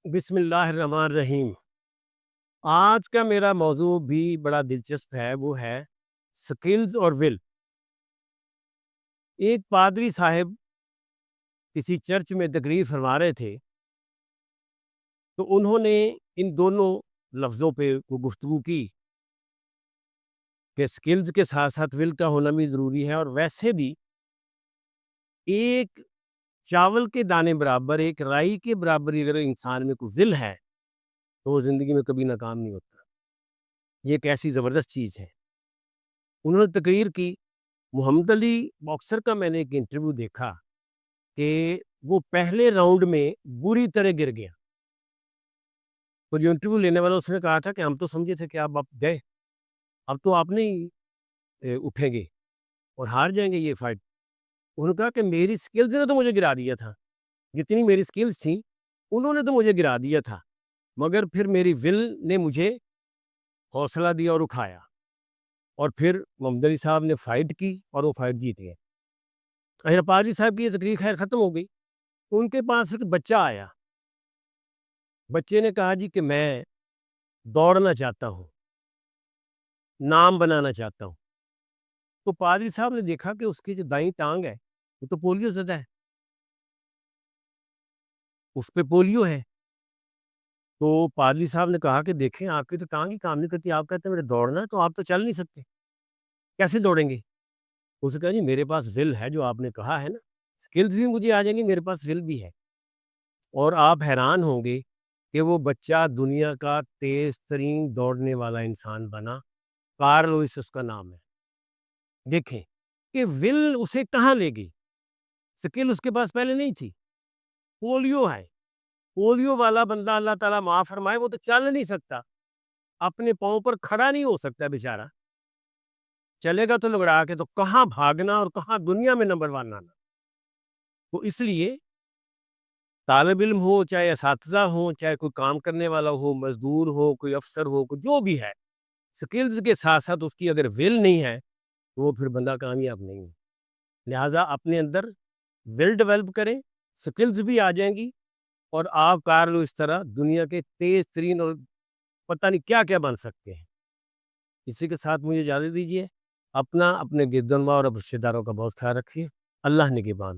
بسم اللہ الرحمن الرحیم۔ آج کا میرا موضوع بھی بڑا دلچسپ ہے، وہ ہے سکلز اور ول۔ ایک پادری صاحب کسی چرچ میں تقریر فرما رہے تھے، تو انہوں نے ان دونوں لفظوں پہ گفتگو کی کہ سکلز کے ساتھ ساتھ ول کا ہونا بھی ضروری ہے، اور ویسے بھی ایک چاول کے دانے برابر، ایک رائی کے برابر اگر انسان میں کوئی ول ہے تو وہ زندگی میں کبھی ناکام نہیں ہوتا۔ یہ ایک ایسی زبردست چیز ہے۔ انہوں نے تقریر کی۔ محمد علی باکسر کا میں نے ایک انٹرویو دیکھا کہ وہ پہلے راؤنڈ میں بری طرح گر گیا، تو جو انٹرویو لینے والا اس نے کہا تھا کہ ہم تو سمجھے تھے کہ آپ گئے، اب تو آپ نہیں اٹھیں گے اور ہار جائیں گے یہ فائٹ۔ انہوں نے کہا کہ میری سکلز نے تو مجھے گرا دیا تھا، جتنی میری سکلز تھیں انہوں نے تو مجھے گرا دیا تھا، مگر پھر میری ول نے مجھے حوصلہ دیا اور اٹھایا، اور پھر محمد علی صاحب نے فائٹ کی اور وہ فائٹ جیت گئے۔ احمد پادری صاحب کی یہ تقریر خیر ختم ہو گئی، ان کے پاس ایک بچہ آیا۔ بچے نے کہا جی کہ میں دوڑنا چاہتا ہوں، نام بنانا چاہتا ہوں۔ تو پادری صاحب نے دیکھا کہ اس کی جو دائیں ٹانگ ہے وہ تو پولیو زدہ ہے، اس پہ پولیو ہے۔ تو پادری صاحب نے کہا کہ دیکھیں آپ کی تو ٹانگ ہی کام نہیں کرتی، آپ کہتے ہیں میرے دوڑنا ہے، تو آپ تو چل نہیں سکتے، کیسے دوڑیں گے؟ اس نے کہا جی میرے پاس ول ہے، جو آپ نے کہا ہے نا، سکلز بھی مجھے آ جائیں گی، میرے پاس ول بھی ہے۔ اور آپ حیران ہوں گے کہ وہ بچہ دنیا کا تیز ترین دوڑنے والا انسان بنا۔ کارل لوئس اس کا نام ہے۔ دیکھیں کہ ول اسے کہاں لے گئی، سکل اس کے پاس پہلے نہیں تھی۔ پولیو ہے، پولیو والا بندہ اللہ تعالیٰ معاف فرمائے، وہ تو چل نہیں سکتا، اپنے پاؤں پر کھڑا نہیں ہو سکتا بیچارہ، چلے گا تو لگڑا کے، تو کہاں بھاگنا اور کہاں دنیا میں نمبر 1 آنا۔ تو اس لیے طالب علم ہو، چاہے اساتذہ ہوں، چاہے کوئی کام کرنے والا ہو، مزدور ہو، کوئی افسر ہو، کوئی جو بھی ہے، سکلز کے ساتھ ساتھ اس کی اگر ول نہیں ہے تو وہ پھر بندہ کامیاب نہیں ہے۔ لہٰذا اپنے اندر ول ڈیولپ کریں، سکلز بھی آ جائیں گی، اور آپ کارلو اس طرح دنیا کے تیز ترین اور پتہ نہیں کیا کیا بن سکتے ہیں۔ اسی کے ساتھ مجھے اجازت دیجیے، اپنا، اپنے گردنوا اور رشتہ داروں کا بہت خیال رکھیے۔ اللہ نگہبان۔